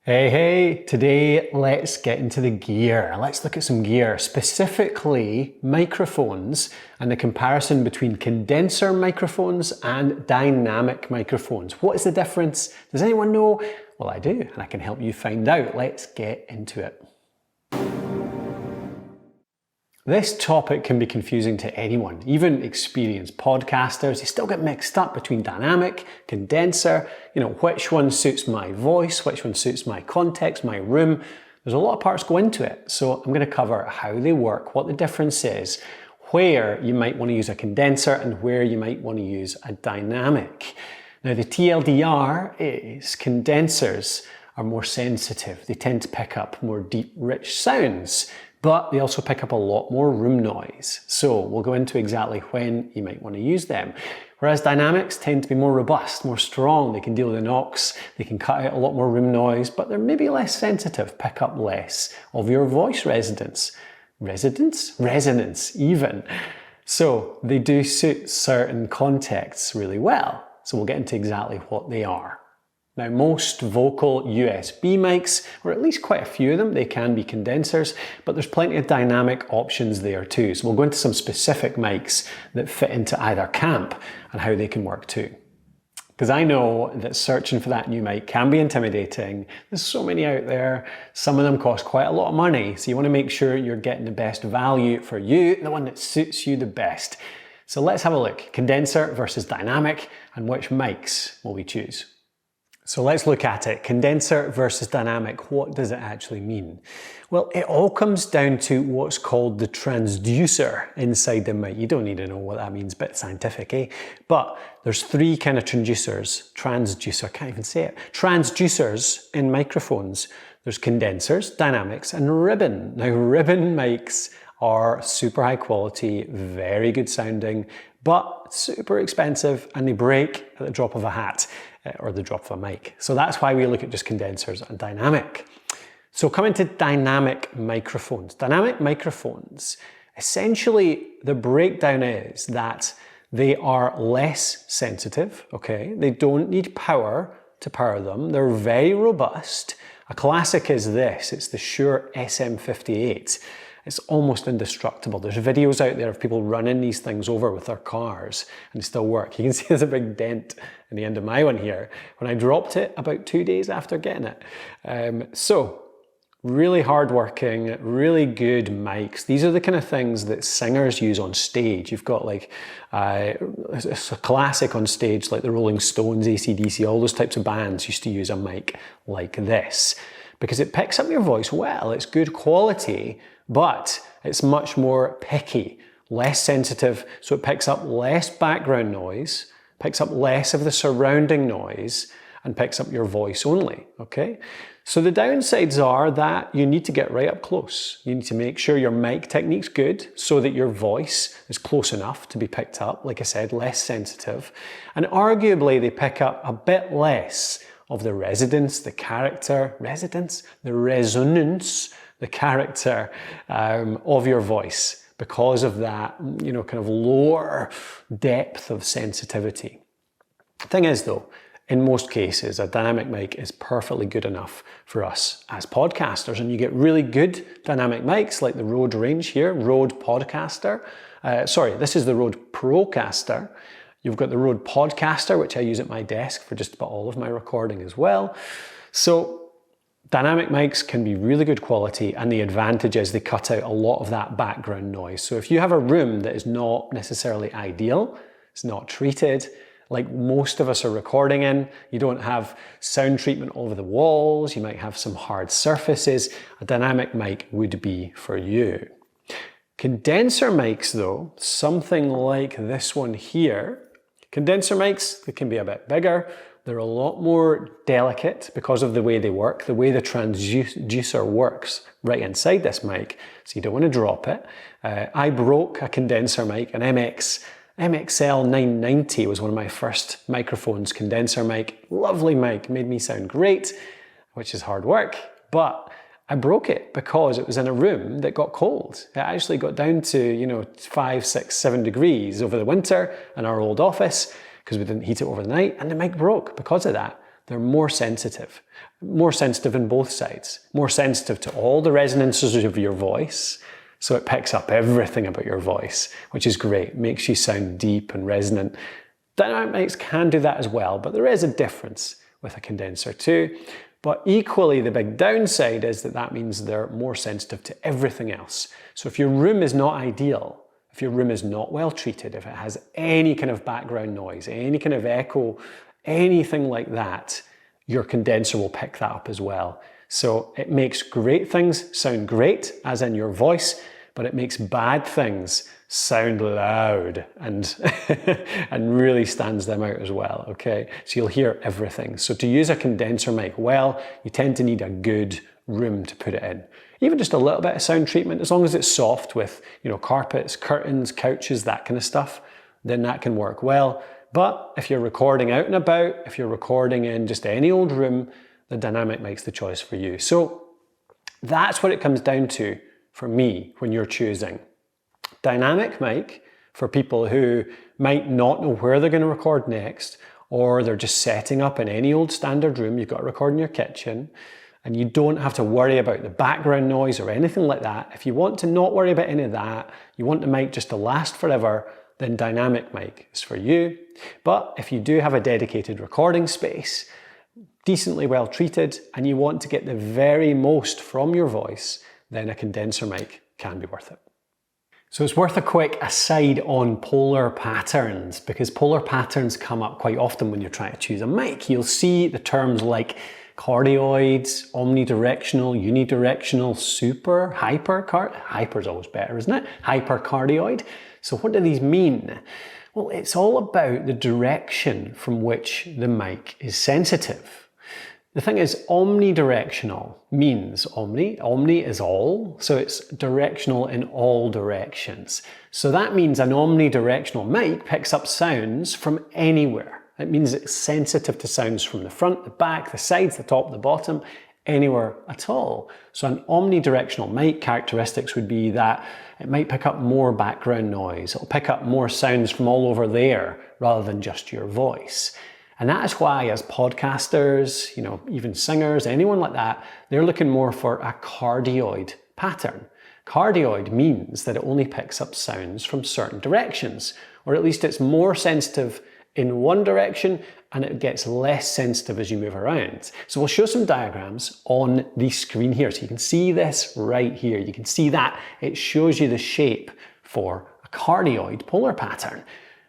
Hey, today let's get into the gear. Let's look at some gear, specifically microphones and the comparison between condenser microphones and dynamic microphones. What is the difference? Does anyone know? Well, I do, and I can help you find out. Let's get into it. This topic can be confusing to anyone, even experienced podcasters. They still get mixed up between dynamic, condenser, which one suits my voice, which one suits my context, my room. There's a lot of parts go into it. So I'm going to cover how they work, what the difference is, where you might want to use a condenser and where you might want to use a dynamic. Now the TLDR is condensers are more sensitive. They tend to pick up more deep, rich sounds, but they also pick up a lot more room noise. So we'll go into exactly when you might want to use them. Whereas dynamics tend to be more robust, more strong. They can deal with the knocks, they can cut out a lot more room noise, but they're maybe less sensitive, pick up less of your voice resonance even. So they do suit certain contexts really well. So we'll get into exactly what they are. Now, most vocal USB mics, or at least quite a few of them, they can be condensers, but there's plenty of dynamic options there too. So we'll go into some specific mics that fit into either camp and how they can work too. Because I know that searching for that new mic can be intimidating. There's so many out there. Some of them cost quite a lot of money. So you want to make sure you're getting the best value for you, the one that suits you the best. So let's have a look. Condenser versus dynamic, and which mics will we choose? So let's look at it. Condenser versus dynamic, what does it actually mean? Well, it all comes down to what's called the transducer inside the mic. You don't need to know what that means, bit scientific, eh? But there's three kind of transducer, can't even say it. Transducers in microphones. There's condensers, dynamics, and ribbon. Now, ribbon mics are super high quality, very good sounding, but super expensive, and they break at the drop of a hat or the drop of a mic. So that's why we look at just condensers and dynamic. So coming to dynamic microphones. Dynamic microphones, essentially the breakdown is that they are less sensitive, okay? They don't need power to power them. They're very robust. A classic is this, it's the Shure SM58. It's almost indestructible. There's videos out there of people running these things over with their cars and they still work. You can see there's a big dent in the end of my one here when I dropped it about 2 days after getting it. So really hardworking, really good mics. These are the kind of things that singers use on stage. You've got like it's a classic on stage like the Rolling Stones, AC/DC, all those types of bands used to use a mic like this because it picks up your voice well. It's good quality, but it's much more picky, less sensitive, so it picks up less background noise, picks up less of the surrounding noise, and picks up your voice only, okay? So the downsides are that you need to get right up close. You need to make sure your mic technique's good so that your voice is close enough to be picked up, like I said, less sensitive. And arguably they pick up a bit less of the resonance, the character of your voice because of that, kind of lower depth of sensitivity. Thing is though, in most cases, a dynamic mic is perfectly good enough for us as podcasters, and you get really good dynamic mics like the Rode range here, Rode Podcaster. This is the Rode Procaster. You've got the Rode Podcaster, which I use at my desk for just about all of my recording as well. So dynamic mics can be really good quality, and the advantage is they cut out a lot of that background noise. So if you have a room that is not necessarily ideal, it's not treated, like most of us are recording in, you don't have sound treatment over the walls, you might have some hard surfaces, a dynamic mic would be for you. Condenser mics though, something like this one here, condenser mics, they can be a bit bigger, they're a lot more delicate because of the way they work, the way the transducer works right inside this mic, so you don't want to drop it. I broke a condenser mic, an MXL 990 was one of my first microphones, condenser mic, lovely mic, made me sound great, which is hard work, but I broke it because it was in a room that got cold. It actually got down to, 5, 6, 7 degrees over the winter in our old office because we didn't heat it over the night, and the mic broke because of that. they're more sensitive in both sides, more sensitive to all the resonances of your voice. So it picks up everything about your voice, which is great. It makes you sound deep and resonant. Dynamic mics can do that as well, but there is a difference with a condenser too. But equally, the big downside is that means they're more sensitive to everything else. So if your room is not ideal, if your room is not well treated, if it has any kind of background noise, any kind of echo, anything like that, your condenser will pick that up as well. So it makes great things sound great, as in your voice, but it makes bad things sound loud and, and really stands them out as well, okay? So you'll hear everything. So to use a condenser mic well, you tend to need a good room to put it in. Even just a little bit of sound treatment, as long as it's soft with, carpets, curtains, couches, that kind of stuff, then that can work well. But if you're recording out and about, if you're recording in just any old room, the dynamic mic's the choice for you. So that's what it comes down to for me when you're choosing. Dynamic mic for people who might not know where they're going to record next, or they're just setting up in any old standard room. You've got to record in your kitchen, and you don't have to worry about the background noise or anything like that. If you want to not worry about any of that, you want the mic just to last forever, then dynamic mic is for you. But if you do have a dedicated recording space, decently well treated, and you want to get the very most from your voice, then a condenser mic can be worth it. So it's worth a quick aside on polar patterns, because polar patterns come up quite often when you're trying to choose a mic. You'll see the terms like cardioids, omnidirectional, unidirectional, super, hyper's always better, isn't it? Hypercardioid. So what do these mean? Well, it's all about the direction from which the mic is sensitive. The thing is, omnidirectional means omni is all, so it's directional in all directions. So that means an omnidirectional mic picks up sounds from anywhere. It means it's sensitive to sounds from the front, the back, the sides, the top, the bottom, anywhere at all. So an omnidirectional mic characteristics would be that it might pick up more background noise. It'll pick up more sounds from all over there rather than just your voice. And that is why, as podcasters, even singers, anyone like that, they're looking more for a cardioid pattern. Cardioid means that it only picks up sounds from certain directions, or at least it's more sensitive in one direction and it gets less sensitive as you move around. So we'll show some diagrams on the screen here. So you can see this right here. You can see that it shows you the shape for a cardioid polar pattern.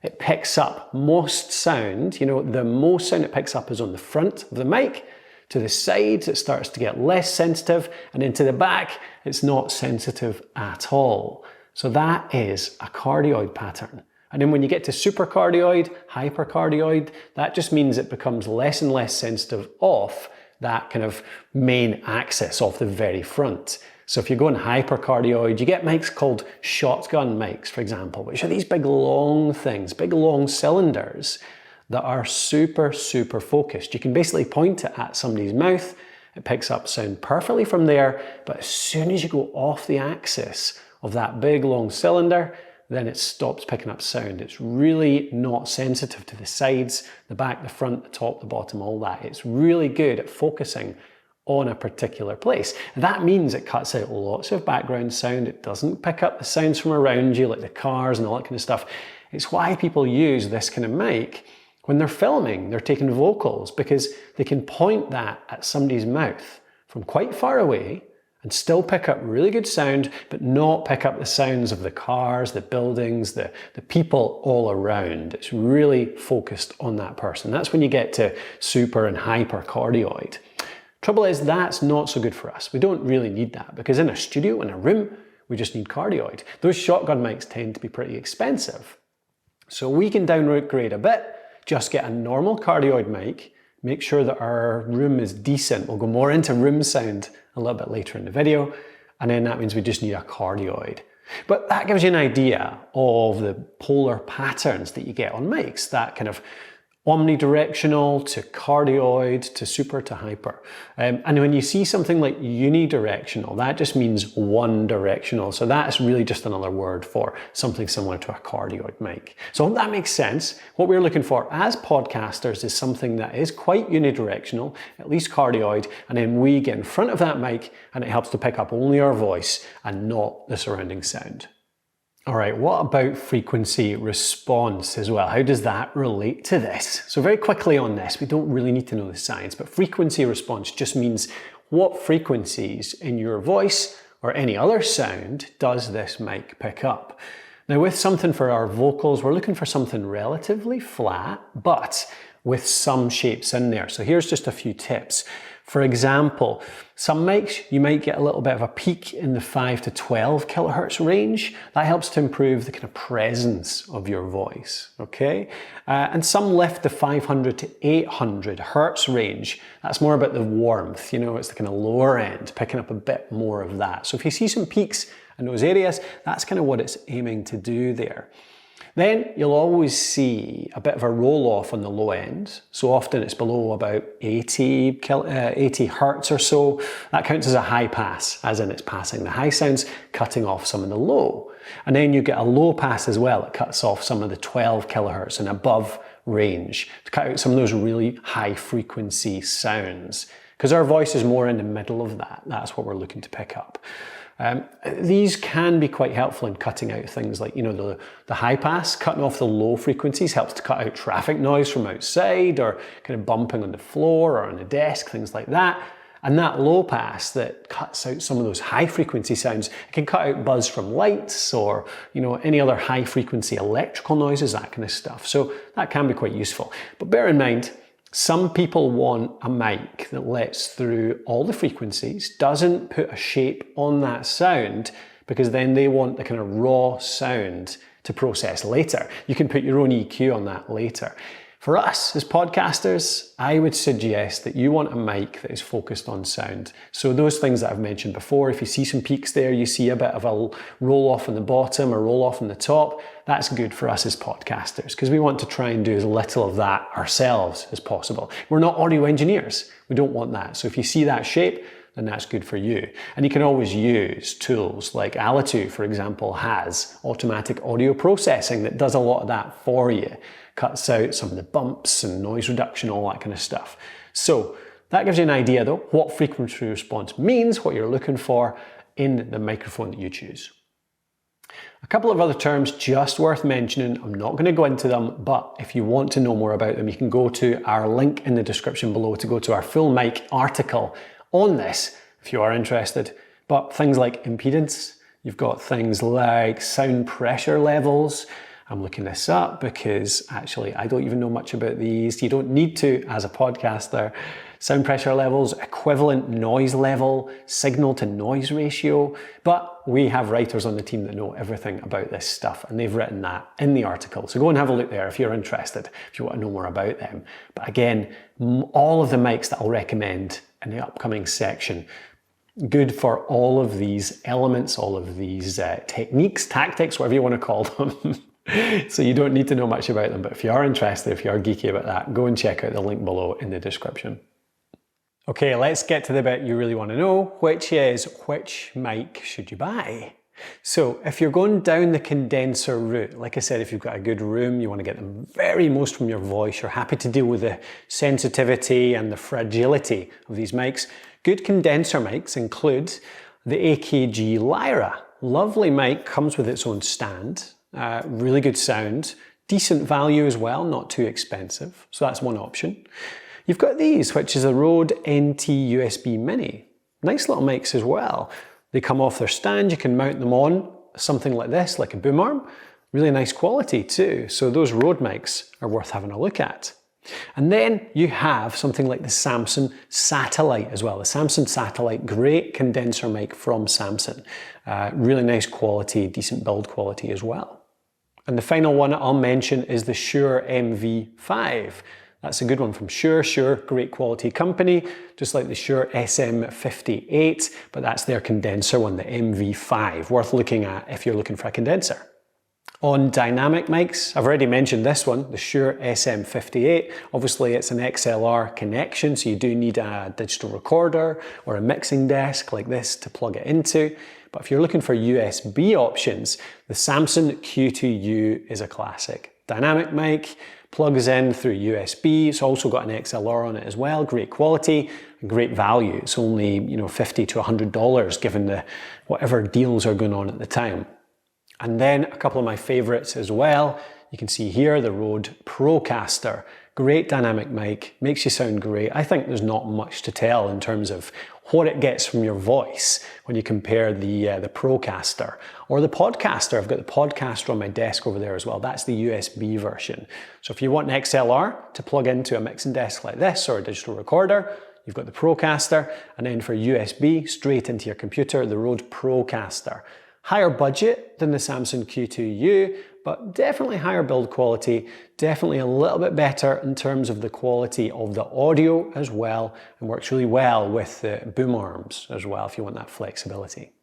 It picks up most sound, the most sound it picks up is on the front of the mic. To the sides, it starts to get less sensitive, and into the back, it's not sensitive at all. So that is a cardioid pattern. And then when you get to supercardioid, hypercardioid, that just means it becomes less and less sensitive off that kind of main axis of the very front. So if you're going hypercardioid, you get mics called shotgun mics, for example, which are these big long things, big long cylinders that are super, super focused. You can basically point it at somebody's mouth, it picks up sound perfectly from there, but as soon as you go off the axis of that big long cylinder, then it stops picking up sound. It's really not sensitive to the sides, the back, the front, the top, the bottom, all that. It's really good at focusing on a particular place. And that means it cuts out lots of background sound. It doesn't pick up the sounds from around you, like the cars and all that kind of stuff. It's why people use this kind of mic when they're filming, they're taking vocals, because they can point that at somebody's mouth from quite far away and still pick up really good sound, but not pick up the sounds of the cars, the buildings, the people all around. It's really focused on that person. That's when you get to super and hypercardioid. Trouble is, that's not so good for us. We don't really need that, because in a studio, in a room, we just need cardioid. Those shotgun mics tend to be pretty expensive. So we can downgrade a bit, just get a normal cardioid mic, make sure that our room is decent. We'll go more into room sound a little bit later in the video, and then that means we just need a cardioid. But that gives you an idea of the polar patterns that you get on mics, that kind of omnidirectional to cardioid to super to hyper. And when you see something like unidirectional, that just means one directional. So that's really just another word for something similar to a cardioid mic. So I hope that makes sense. What we're looking for as podcasters is something that is quite unidirectional, at least cardioid, and then we get in front of that mic and it helps to pick up only our voice and not the surrounding sound. All right, what about frequency response as well? How does that relate to this? So very quickly on this, we don't really need to know the science, but frequency response just means what frequencies in your voice or any other sound does this mic pick up? Now with something for our vocals, we're looking for something relatively flat, but with some shapes in there. So here's just a few tips. For example, some mics, you might get a little bit of a peak in the 5 to 12 kilohertz range. That helps to improve the kind of presence of your voice, okay? And some lift the 500 to 800 hertz range. That's more about the warmth, you know, it's the kind of lower end, picking up a bit more of that. So if you see some peaks in those areas, that's kind of what it's aiming to do there. Then you'll always see a bit of a roll off on the low end. So often it's below about 80 hertz or so. That counts as a high pass, as in it's passing the high sounds, cutting off some of the low. And then you get a low pass as well. It cuts off some of the 12 kilohertz and above range to cut out some of those really high frequency sounds. Because our voice is more in the middle of that. That's what we're looking to pick up. These can be quite helpful in cutting out things like, you know, the high pass, cutting off the low frequencies helps to cut out traffic noise from outside or kind of bumping on the floor or on the desk, things like that. And that low pass that cuts out some of those high frequency sounds, it can cut out buzz from lights or, you know, any other high frequency electrical noises, that kind of stuff. So that can be quite useful. But bear in mind, some people want a mic that lets through all the frequencies, doesn't put a shape on that sound, because then they want the kind of raw sound to process later. You can put your own EQ on that later. For us as podcasters, I would suggest that you want a mic that is focused on sound. So those things that I've mentioned before, if you see some peaks there, you see a bit of a roll off on the bottom or roll off on the top, that's good for us as podcasters because we want to try and do as little of that ourselves as possible. We're not audio engineers. We don't want that. So if you see that shape, then that's good for you. And you can always use tools like Alitu, for example, has automatic audio processing that does a lot of that for you. Cuts out some of the bumps and noise reduction, all that kind of stuff. So that gives you an idea though, what frequency response means, what you're looking for in the microphone that you choose. A couple of other terms just worth mentioning. I'm not going to go into them, but if you want to know more about them, you can go to our link in the description below to go to our full mic article on this if you are interested. But things like impedance, you've got things like sound pressure levels. I'm looking this up because actually I don't even know much about these. You don't need to as a podcaster. Sound pressure levels, equivalent noise level, signal to noise ratio. But we have writers on the team that know everything about this stuff and they've written that in the article. So go and have a look there if you're interested, if you want to know more about them. But again, all of the mics that I'll recommend in the upcoming section, good for all of these elements, all of these techniques, tactics, whatever you want to call them. So you don't need to know much about them, but if you are interested, if you are geeky about that, go and check out the link below in the description. Okay, let's get to the bit you really want to know, which is which mic should you buy? So if you're going down the condenser route, like I said, if you've got a good room, you want to get the very most from your voice, you're happy to deal with the sensitivity and the fragility of these mics, good condenser mics include the AKG Lyra. Lovely mic, comes with its own stand. Really good sound, decent value as well, not too expensive. So that's one option. You've got these, which is a Rode NT USB Mini. Nice little mics as well. They come off their stand, you can mount them on something like this, like a boom arm. Really nice quality too. So those Rode mics are worth having a look at. And then you have something like the Samson Satellite as well. The Samson Satellite, great condenser mic from Samson. Really nice quality, decent build quality as well. And the final one I'll mention is the Shure MV5. That's a good one from Shure. Shure, great quality company, just like the Shure SM58, but that's their condenser one, the MV5, worth looking at if you're looking for a condenser. On dynamic mics, I've already mentioned this one, the Shure SM58. Obviously it's an XLR connection, so you do need a digital recorder or a mixing desk like this to plug it into. But if you're looking for USB options, the Samson Q2U is a classic. Dynamic mic, plugs in through USB. It's also got an XLR on it as well. Great quality and great value. It's only, $50 to $100 given the whatever deals are going on at the time. And then a couple of my favorites as well. You can see here the Rode Procaster. Great dynamic mic, makes you sound great. I think there's not much to tell in terms of what it gets from your voice when you compare the Procaster or the Podcaster. I've got the Podcaster on my desk over there as well. That's the USB version. So if you want an XLR to plug into a mixing desk like this or a digital recorder, you've got the Procaster. And then for USB, straight into your computer, the Rode Procaster. Higher budget than the Samson Q2U, but definitely higher build quality, definitely a little bit better in terms of the quality of the audio as well, and works really well with the boom arms as well if you want that flexibility.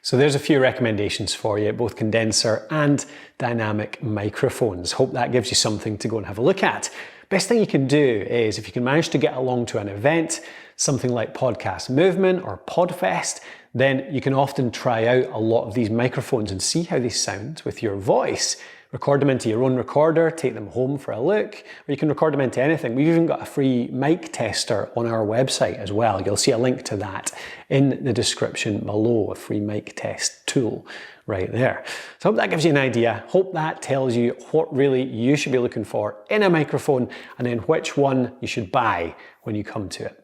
So there's a few recommendations for you, both condenser and dynamic microphones. Hope that gives you something to go and have a look at. Best thing you can do is if you can manage to get along to an event, something like Podcast Movement or Podfest, then you can often try out a lot of these microphones and see how they sound with your voice. Record them into your own recorder, take them home for a look, or you can record them into anything. We've even got a free mic tester on our website as well. You'll see a link to that in the description below, a free mic test tool right there. So I hope that gives you an idea. Hope that tells you what really you should be looking for in a microphone and then which one you should buy when you come to it.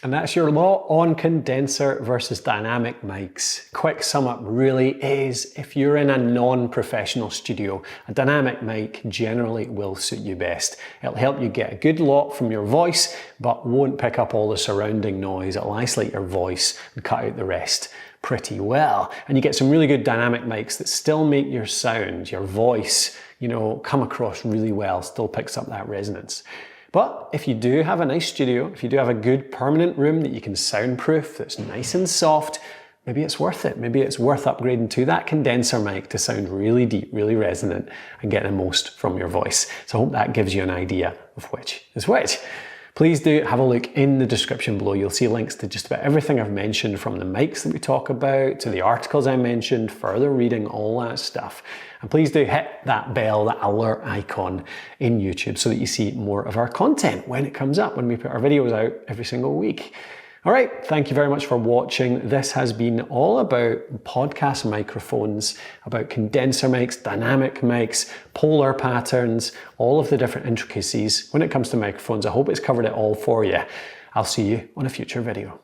And that's your law on condenser versus dynamic mics. Quick sum up really is if you're in a non-professional studio, a dynamic mic generally will suit you best. It'll help you get a good lot from your voice, but won't pick up all the surrounding noise. It'll isolate your voice and cut out the rest pretty well. And you get some really good dynamic mics that still make your sound, your voice, come across really well, still picks up that resonance. But if you do have a nice studio, if you do have a good permanent room that you can soundproof, that's nice and soft, maybe it's worth it. Maybe it's worth upgrading to that condenser mic to sound really deep, really resonant and get the most from your voice. So I hope that gives you an idea of which is which. Please do have a look in the description below. You'll see links to just about everything I've mentioned, from the mics that we talk about to the articles I mentioned, further reading, all that stuff. And please do hit that bell, that alert icon in YouTube so that you see more of our content when it comes up, when we put our videos out every single week. All right, thank you very much for watching. This has been all about podcast microphones, about condenser mics, dynamic mics, polar patterns, all of the different intricacies when it comes to microphones. I hope it's covered it all for you. I'll see you on a future video.